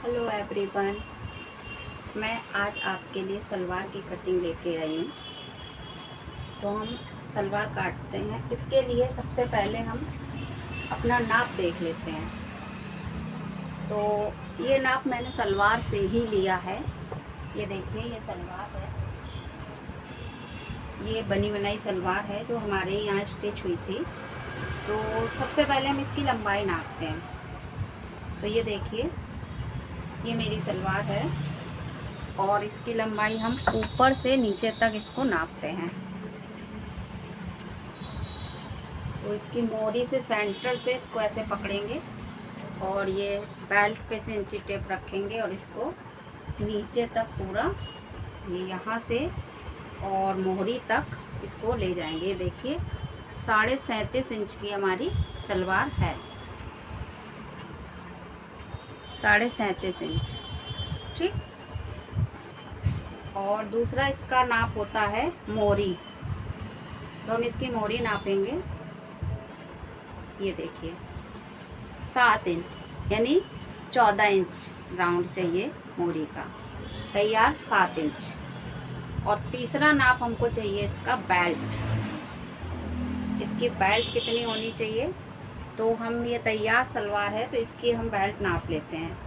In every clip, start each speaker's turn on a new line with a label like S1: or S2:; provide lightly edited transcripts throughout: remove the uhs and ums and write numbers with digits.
S1: Hello everyone, मैं आज आपके लिए सलवार की कटिंग लेके आई हूँ। तो हम सलवार काटते हैं। इसके लिए सबसे पहले हम अपना नाप देख लेते हैं। तो ये नाप मैंने सलवार से ही लिया है। ये देखिए, ये सलवार है, ये बनी बनाई सलवार है जो हमारे यहाँ स्टिच हुई थी। तो सबसे पहले हम इसकी लंबाई नापते हैं। तो ये देखिए, ये मेरी सलवार है और इसकी लंबाई हम ऊपर से नीचे तक इसको नापते हैं। तो इसकी मोरी से सेंटर से इसको ऐसे पकड़ेंगे और ये बेल्ट पे से इंची टेप रखेंगे और इसको नीचे तक पूरा ये यहाँ से और मोहरी तक इसको ले जाएंगे। ये देखिए, 37.5 इंच की हमारी सलवार है, 37.5 इंच, ठीक। और दूसरा इसका नाप होता है मोरी। तो हम इसकी मोरी नापेंगे। ये देखिए, 7 इंच यानी 14 इंच राउंड चाहिए मोरी का, तैयार 7 इंच। और तीसरा नाप हमको चाहिए इसका बेल्ट। इसकी बेल्ट कितनी होनी चाहिए? तो हम ये तैयार सलवार है तो इसकी हम बेल्ट नाप लेते हैं।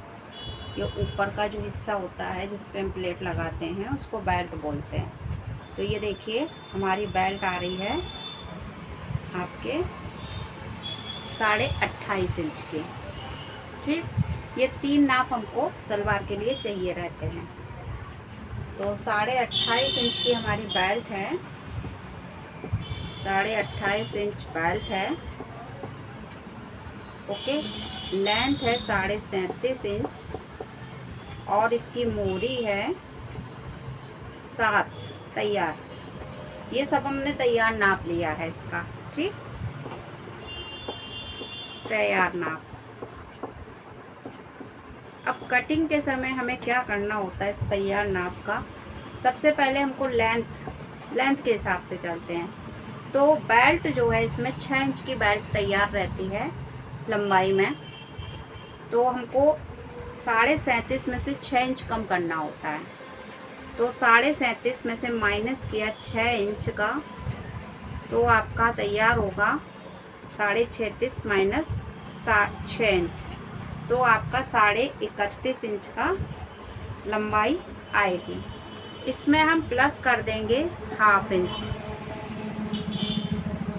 S1: ये ऊपर का जो हिस्सा होता है जिस पे हम प्लेट लगाते हैं उसको बेल्ट बोलते हैं। तो ये देखिए, हमारी बेल्ट आ रही है आपके 28.5 इंच की, ठीक। ये 3 नाप हमको सलवार के लिए चाहिए रहते हैं। तो 28.5 इंच की हमारी बेल्ट है, 28.5 इंच बेल्ट है, ओके। लेंथ है 37.5 इंच और इसकी मोरी है 7, तैयार। ये सब हमने तैयार नाप लिया है इसका, ठीक, तैयार नाप। अब कटिंग के समय हमें क्या करना होता है इस तैयार नाप का? सबसे पहले हमको लेंथ के हिसाब से चलते हैं। तो बेल्ट जो है, इसमें 6 इंच की बेल्ट तैयार रहती है लंबाई में। तो हमको 37.5 में से 6 इंच कम करना होता है। तो 37.5 में से माइनस किया 6 इंच का, तो आपका तैयार होगा 36.5 माइनस 6 इंच, तो आपका 31.5 इंच का लंबाई आएगी। इसमें हम प्लस कर देंगे ½ इंच।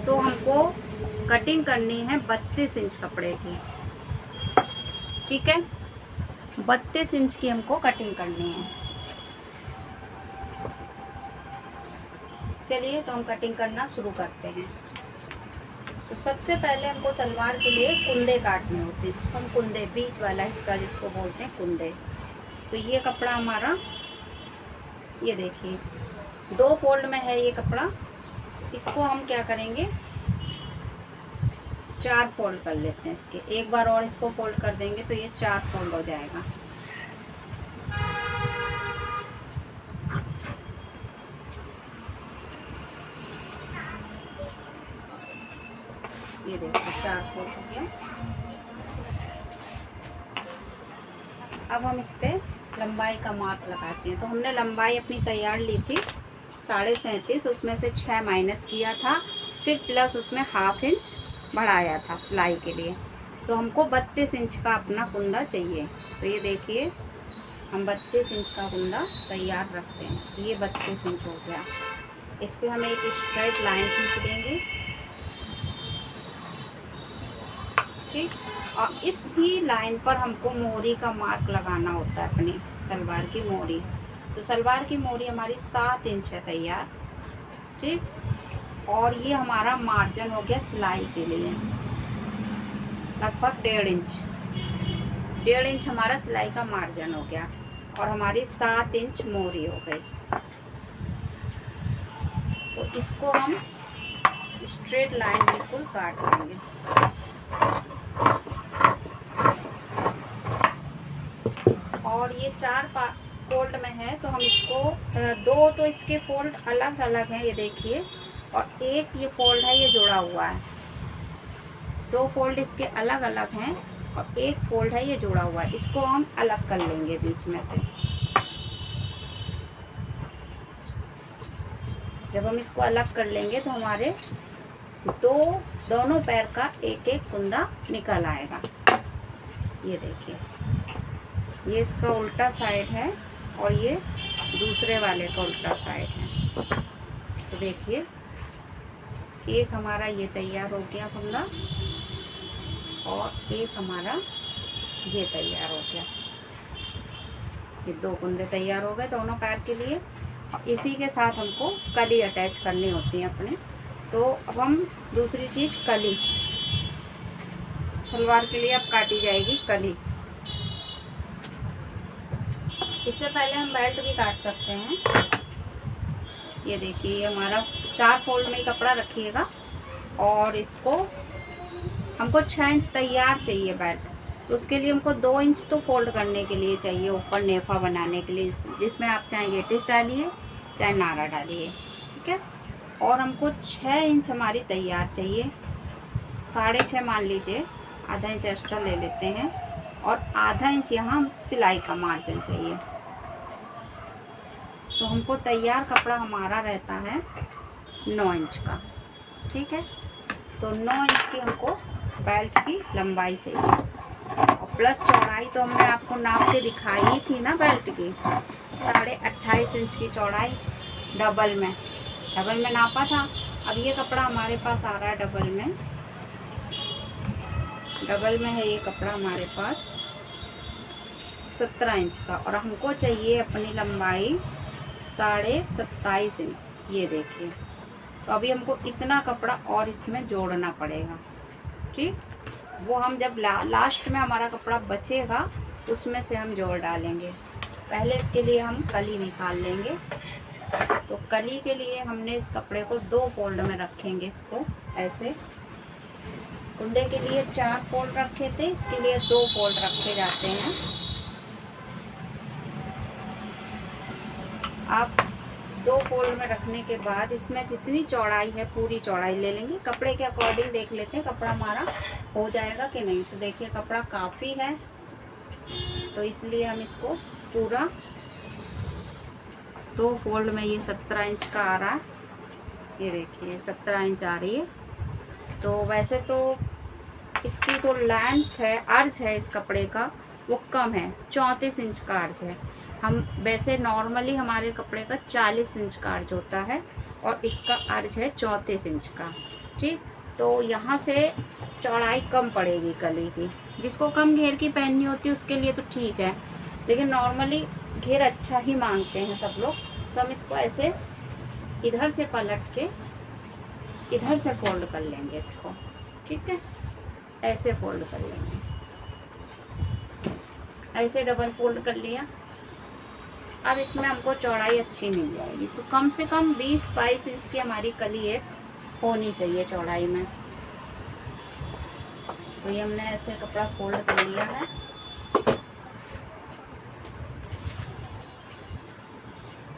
S1: तो हमको कटिंग करनी है 32 इंच कपड़े की, ठीक है। 32 इंच की हमको कटिंग करनी है। चलिए, तो हम कटिंग करना शुरू करते हैं। तो सबसे पहले हमको सलवार के लिए कुंदे काटने होते हैं, जिसको हम कुंदे, बीच वाला हिस्सा जिसको बोलते हैं कुंदे। तो ये कपड़ा हमारा, ये देखिए 2 फोल्ड में है ये कपड़ा। इसको हम क्या करेंगे, 4 फोल्ड कर लेते हैं इसके। एक बार और इसको फोल्ड कर देंगे तो ये 4 फोल्ड हो जाएगा। ये देखो 4 फोल्ड हो गया। अब हम इस पे लंबाई का मार्क लगाते हैं। तो हमने लंबाई अपनी तैयार ली थी 37.5, उसमें से 6 माइनस किया था, फिर प्लस उसमें ½ इंच बढ़ाया था सिलाई के लिए। तो हमको 32 इंच का अपना कुंदा चाहिए। तो ये देखिए, हम 32 इंच का कुंदा तैयार रखते हैं। तो ये 32 इंच हो गया। इस पर हम एक स्ट्रेट लाइन खींच देंगे, ठीक। और इसी लाइन पर हमको मोरी का मार्क लगाना होता है, अपनी सलवार की मोरी। तो सलवार की मोरी हमारी 7 इंच है तैयार, ठीक। और ये हमारा मार्जिन हो गया सिलाई के लिए लगभग 1.5 इंच। 1.5 इंच हमारा सिलाई का मार्जिन हो गया और हमारी 7 इंच मोरी हो गई। तो इसको हम स्ट्रेट लाइन बिल्कुल काट लेंगे। और ये 4 फोल्ड में है तो हम इसको 2 तो इसके फोल्ड अलग अलग हैं, ये देखिए, और एक ये फोल्ड है ये जुड़ा हुआ है। 2 फोल्ड इसके अलग अलग हैं और एक फोल्ड है ये जुड़ा हुआ है, इसको हम अलग कर लेंगे बीच में से। जब हम इसको अलग कर लेंगे तो हमारे दोनों पैर का एक एक कुंदा निकल आएगा। ये देखिए, ये इसका उल्टा साइड है और ये दूसरे वाले का उल्टा साइड है। तो देखिए, एक हमारा ये तैयार हो गया कुंदा और एक हमारा ये तैयार हो गया। ये दो कुंदे तैयार हो गए दोनों पैर के लिए। और इसी के साथ हमको कली अटैच करनी होती है अपने। तो अब हम दूसरी चीज़ कली, सलवार के लिए अब काटी जाएगी कली। इससे पहले हम बेल्ट भी काट सकते हैं। ये देखिए, ये हमारा 4 फोल्ड में ही कपड़ा रखिएगा और इसको हमको 6 इंच तैयार चाहिए बेल्ट। तो उसके लिए हमको 2 इंच तो फोल्ड करने के लिए चाहिए ऊपर नेफा बनाने के लिए, जिसमें आप चाहे गेटिस डालिए चाहे नारा डालिए, ठीक है। और हमको 6 इंच हमारी तैयार चाहिए, 6.5 मान लीजिए, आधा इंच एक्स्ट्रा ले लेते हैं और आधा इंच यहाँ सिलाई का मार्जिन चाहिए। तो हमको तैयार कपड़ा हमारा रहता है 9 इंच का, ठीक है। तो 9 इंच की हमको बेल्ट की लंबाई चाहिए और प्लस चौड़ाई तो हमने आपको नाप के दिखाई थी ना बेल्ट की, 28.5 इंच की चौड़ाई डबल में नापा था। अब ये कपड़ा हमारे पास आ रहा है डबल में है ये कपड़ा हमारे पास 17 इंच का और हमको चाहिए अपनी लंबाई 27.5 इंच। ये देखिए, तो अभी हमको इतना कपड़ा और इसमें जोड़ना पड़ेगा, ठीक। वो हम जब लास्ट में हमारा कपड़ा बचेगा उसमें से हम जोड़ डालेंगे। पहले इसके लिए हम कली निकाल लेंगे। तो कली के लिए हमने इस कपड़े को 2 फोल्ड में रखेंगे। इसको ऐसे, कुंडे के लिए 4 फोल्ड रखे थे, इसके लिए 2 फोल्ड रखे जाते हैं। आप 2 फोल्ड में रखने के बाद इसमें जितनी चौड़ाई है पूरी चौड़ाई ले लेंगे। कपड़े के अकॉर्डिंग देख लेते हैं कपड़ा हमारा हो जाएगा कि नहीं। तो देखिए, कपड़ा काफ़ी है तो इसलिए हम इसको पूरा 2 फोल्ड में, ये 17 इंच का आ रहा है, ये देखिए 17 इंच आ रही है। तो वैसे तो इसकी जो लेंथ है, अर्ज है इस कपड़े का वो कम है, 34 इंच का अर्ज है। हम वैसे नॉर्मली हमारे कपड़े का 40 इंच का अर्ज होता है और इसका अर्ज है 34 इंच का, ठीक। तो यहाँ से चौड़ाई कम पड़ेगी कली की। जिसको कम घेर की पहननी होती है उसके लिए तो ठीक है, लेकिन नॉर्मली घेर अच्छा ही मांगते हैं सब लोग। तो हम इसको ऐसे इधर से पलट के इधर से फोल्ड कर लेंगे इसको, ठीक है। ऐसे फोल्ड कर लेंगे, ऐसे डबल फोल्ड कर लिया। अब इसमें हमको चौड़ाई अच्छी मिल जाएगी। तो कम से कम 20-22 इंच की हमारी कली एक होनी चाहिए चौड़ाई में। तो ये हमने ऐसे कपड़ा फोल्ड कर लिया है।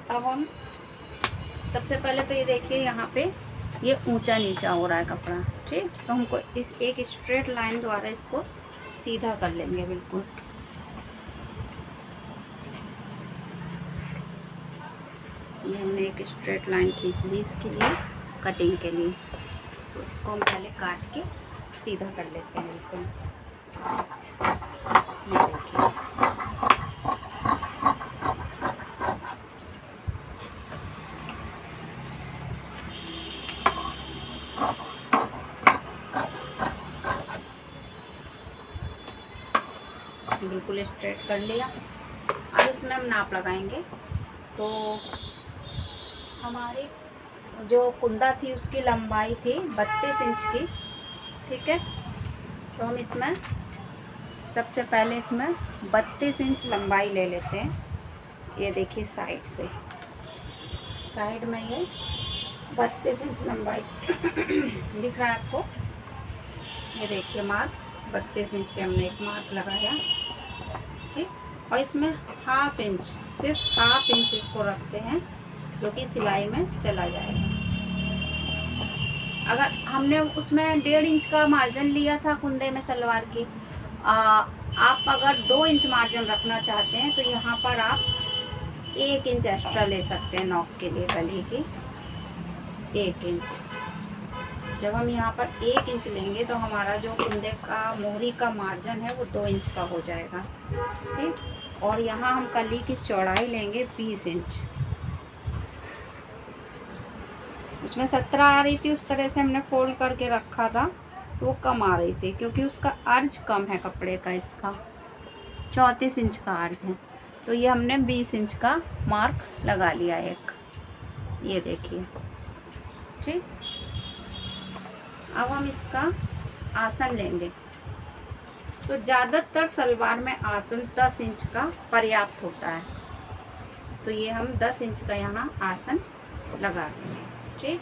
S1: अब हम सबसे पहले तो ये देखिए, यहाँ पे ये ऊंचा नीचा हो रहा है कपड़ा, ठीक। तो हमको इस एक स्ट्रेट लाइन द्वारा इसको सीधा कर लेंगे बिल्कुल। ये हमने एक स्ट्रेट लाइन खींच ली इसके लिए, कटिंग के लिए। तो इसको हम पहले काट के सीधा कर लेते हैं बिल्कुल। ये देखिए, बिल्कुल स्ट्रेट कर लिया। अब इसमें हम नाप लगाएंगे। तो हमारी जो कुंदा थी उसकी लंबाई थी 32 इंच की, ठीक है। तो हम इसमें सबसे पहले इसमें 32 इंच लंबाई ले लेते हैं। ये देखिए, साइड में ये 32 इंच लंबाई दिख रहा है आपको। ये देखिए मार्क, 32 इंच पे हमने एक मार्क लगाया, ठीक। और इसमें हाफ इंच, सिर्फ हाफ इंच इसको रखते हैं जो कि सिलाई में चला जाएगा। अगर हमने उसमें 1.5 इंच का मार्जिन लिया था कुंदे में सलवार की, आप अगर 2 इंच मार्जिन रखना चाहते हैं तो यहाँ पर आप 1 इंच एक्स्ट्रा ले सकते हैं नॉक के लिए, गले की 1 इंच। जब हम यहाँ पर 1 इंच लेंगे तो हमारा जो कुंदे का मोहरी का मार्जिन है वो 2 इंच का हो जाएगा, ठीक। और यहाँ हम कली की चौड़ाई लेंगे 20 इंच। इसमें 17 आ रही थी, उस तरह से हमने फोल्ड करके रखा था तो वो कम आ रही थी क्योंकि उसका अर्ज कम है कपड़े का, इसका 34 इंच का अर्ज है। तो ये हमने 20 इंच का मार्क लगा लिया एक, ये देखिए, ठीक। अब हम इसका आसन लेंगे। तो ज़्यादातर सलवार में आसन 10 इंच का पर्याप्त होता है, तो ये हम 10 इंच का यहाँ आसन लगा देंगे, ठीक।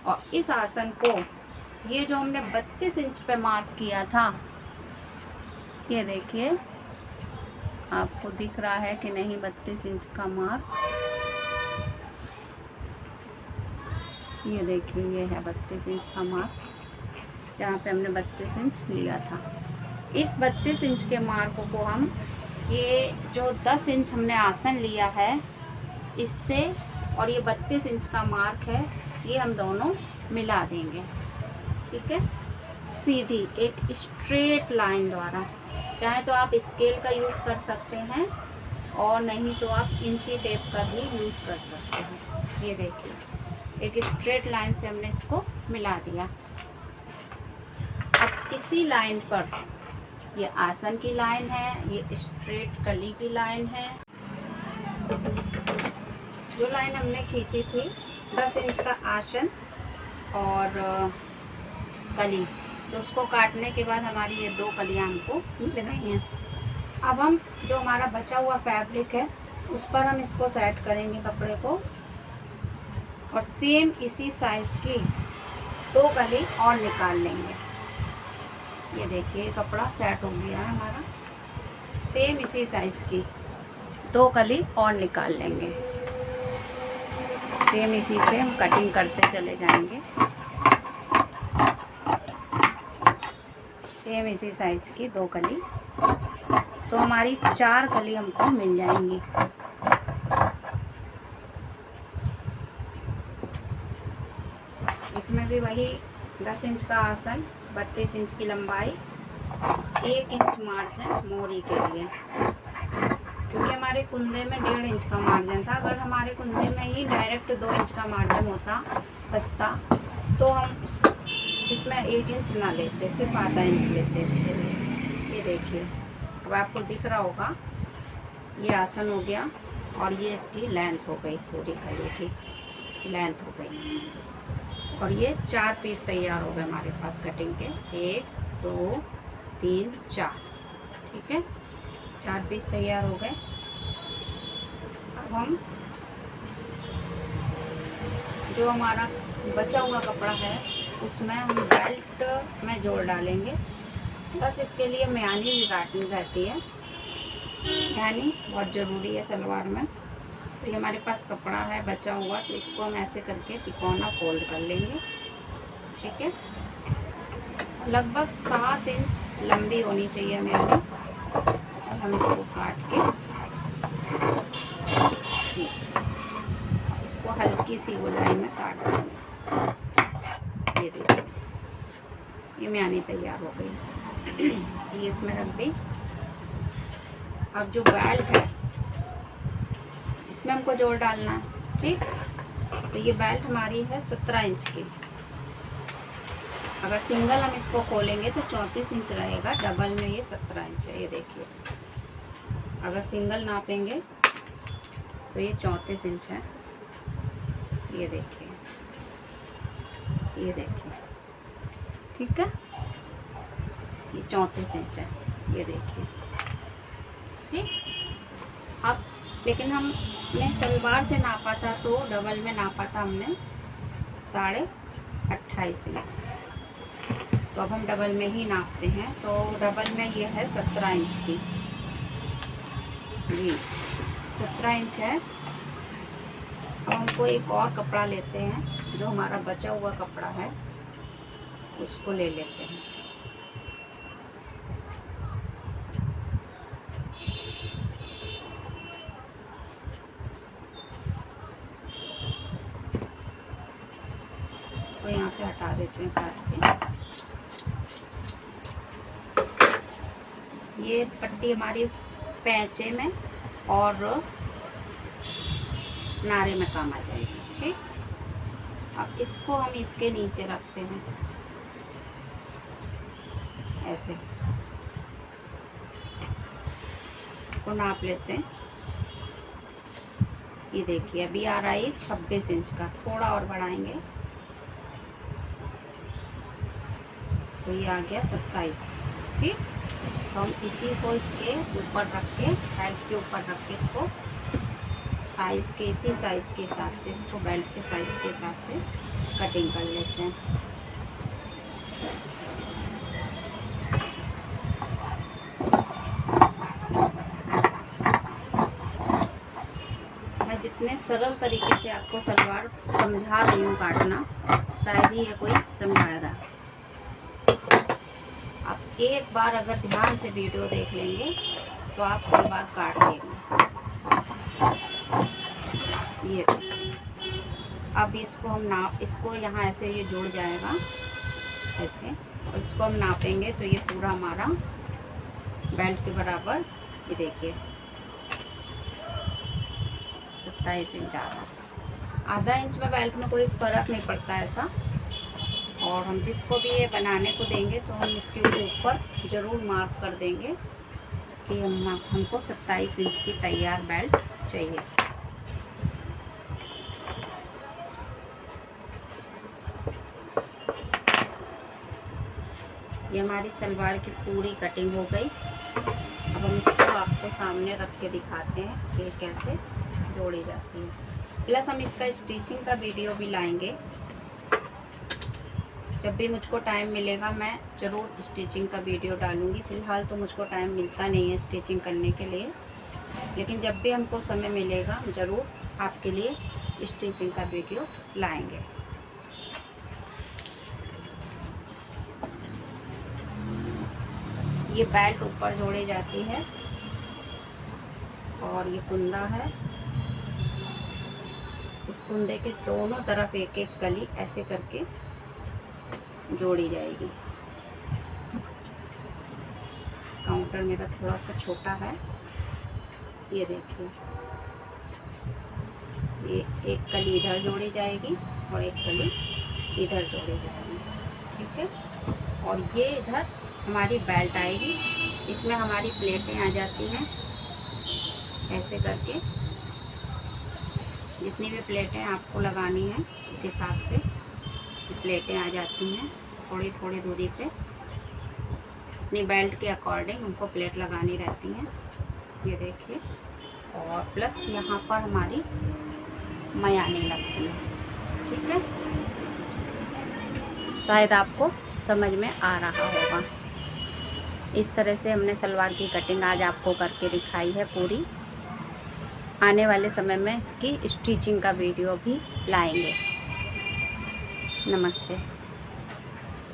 S1: और इस आसन को, ये जो हमने 32 इंच पे मार्क किया था, ये देखिए आपको दिख रहा है कि नहीं 32 इंच का मार्क, ये देखिए ये है 32 इंच का मार्क जहाँ पे हमने 32 इंच लिया था। इस 32 इंच के मार्क को हम, ये जो 10 इंच हमने आसन लिया है इससे और ये 32 इंच का मार्क है, ये हम दोनों मिला देंगे, ठीक है। सीधी एक स्ट्रेट लाइन द्वारा, चाहे तो आप स्केल का यूज़ कर सकते हैं और नहीं तो आप इंची टेप का भी यूज़ कर सकते हैं। ये देखिए एक स्ट्रेट लाइन से हमने इसको मिला दिया। अब इसी लाइन पर, ये आसन की लाइन है, ये स्ट्रेट कली की लाइन है। जो लाइन हमने खींची थी 10 इंच का आसन और कली, तो उसको काटने के बाद हमारी ये 2 कलियां हमको मिल गई हैं। अब हम जो हमारा बचा हुआ फैब्रिक है उस पर हम इसको सेट करेंगे कपड़े को, और सेम इसी साइज की 2 कली और निकाल लेंगे। ये देखिए कपड़ा सेट हो गया है हमारा, सेम इसी साइज की 2 कली और निकाल लेंगे। सेम इसी से हम कटिंग करते चले जाएंगे। सेम इसी साइज की 2 कली, तो हमारी 4 कली हमको मिल जाएंगी। इसमें भी वही 10 इंच का आसन, 32 इंच की लंबाई, 1 इंच मार्जिन मोहरी के लिए, क्योंकि हमारे कुंदे में 1.5 इंच का मार्जिन था। अगर हमारे कुंदे में ही डायरेक्ट 2 इंच का मार्जिन होता बसता तो हम इसमें 1 इंच ना लेते, सिर्फ आधा इंच लेते इसके लिए। ये देखिए अब आपको दिख रहा होगा, ये आसन हो गया और ये इसकी लेंथ हो गई, पूरी कली की लेंथ हो गई। और ये 4 पीस तैयार हो गए हमारे पास कटिंग के, 1 2 3 4, ठीक है, 4 पीस तैयार हो गए। अब हम जो हमारा बचा हुआ कपड़ा है उसमें हम बेल्ट में जोड़ डालेंगे। बस इसके लिए म्यानी भी काटनी रहती है, म्यानी बहुत ज़रूरी है सलवार में। तो ये हमारे पास कपड़ा है बचा हुआ, तो इसको हम ऐसे करके तिकोना फोल्ड कर लेंगे, ठीक है। लगभग 7 इंच लंबी होनी चाहिए म्यानी। हम इसको काट के इसको हल्की सी गोलाई में काट देंगे। ये देखिए ये म्यानी तैयार हो गई। ये इसमें रख दी। अब जो बेल्ट है इसमें हमको जोड़ डालना है, ठीक। तो ये बेल्ट हमारी है 17 इंच की। अगर सिंगल हम इसको खोलेंगे तो 34 इंच रहेगा, डबल में ये 17 इंच है। ये देखिए अगर सिंगल नापेंगे तो ये 34 इंच है। ये देखिए, ये देखिए, ठीक है, ये 34 इंच है। ये देखिए, ठीक। अब लेकिन हमने सलवार से नापा था तो डबल में नापा था हमने 28.5 इंच। तो अब हम डबल में ही नापते हैं, तो डबल में ये है 17 इंच की, जी 17 इंच है। अब हमको एक और कपड़ा लेते हैं, जो हमारा बचा हुआ कपड़ा है उसको ले लेते हैं। देते हैं काट के। ये पट्टी हमारी पैंचे में और नारे में काम आ जाएगी। ठीक, अब इसको हम इसके नीचे रखते हैं ऐसे, इसको नाप लेते हैं। ये देखिए अभी आ रहा है 26 इंच का, थोड़ा और बढ़ाएंगे तो ये आ गया 27। ठीक, तो हम इसी को इसके ऊपर रख के, बेल्ट के ऊपर रख के इसको साइज के, इसी साइज के हिसाब से, इसको बेल्ट के साइज के हिसाब से कटिंग कर लेते हैं। मैं जितने सरल तरीके से आपको सलवार समझा रही हूँ काटना, शायद ही ये कोई समझाएगा। आप एक बार अगर ध्यान से वीडियो देख लेंगे तो आप सलवार काट लेंगे। ये अब इसको हम नाप, इसको यहाँ ऐसे ये जुड़ जाएगा ऐसे, और इसको हम नापेंगे तो ये पूरा हमारा बेल्ट के बराबर, ये देखिए 27 इंच आ रहा। आधा इंच में बेल्ट में कोई फर्क नहीं पड़ता ऐसा। और हम जिसको भी ये बनाने को देंगे तो हम इसके ऊपर ज़रूर मार्क कर देंगे कि हमको 27 इंच की तैयार बेल्ट चाहिए। ये हमारी सलवार की पूरी कटिंग हो गई। अब हम इसको आपको सामने रख के दिखाते हैं कि कैसे जोड़ी जाती है। प्लस हम इसका स्टिचिंग का वीडियो भी लाएंगे। जब भी मुझको टाइम मिलेगा मैं ज़रूर स्टिचिंग का वीडियो डालूंगी। फ़िलहाल तो मुझको टाइम मिलता नहीं है स्टिचिंग करने के लिए, लेकिन जब भी हमको समय मिलेगा ज़रूर आपके लिए स्टिचिंग का वीडियो लाएंगे। ये बेल्ट ऊपर जोड़ी जाती है और ये कुंदा है। इस कुंदे के दोनों तरफ एक एक कली ऐसे करके जोड़ी जाएगी। काउंटर मेरा थोड़ा सा छोटा है, ये देखिए ये एक कली इधर जोड़ी जाएगी और एक कली इधर जोड़ी जाएगी। ठीक है, और ये इधर हमारी बेल्ट आएगी। इसमें हमारी प्लेटें आ जाती हैं ऐसे करके। जितनी भी प्लेटें आपको लगानी है इस हिसाब से प्लेटें आ जाती हैं। थोड़ी थोड़ी दूरी पे अपनी बेल्ट के अकॉर्डिंग हमको प्लेट लगानी रहती हैं, ये देखिए। और प्लस यहाँ पर हमारी मयानी लगती है। ठीक है, शायद आपको समझ में आ रहा होगा। इस तरह से हमने सलवार की कटिंग आज आपको करके दिखाई है पूरी। आने वाले समय में इसकी स्टिचिंग का वीडियो भी लाएंगे। नमस्ते।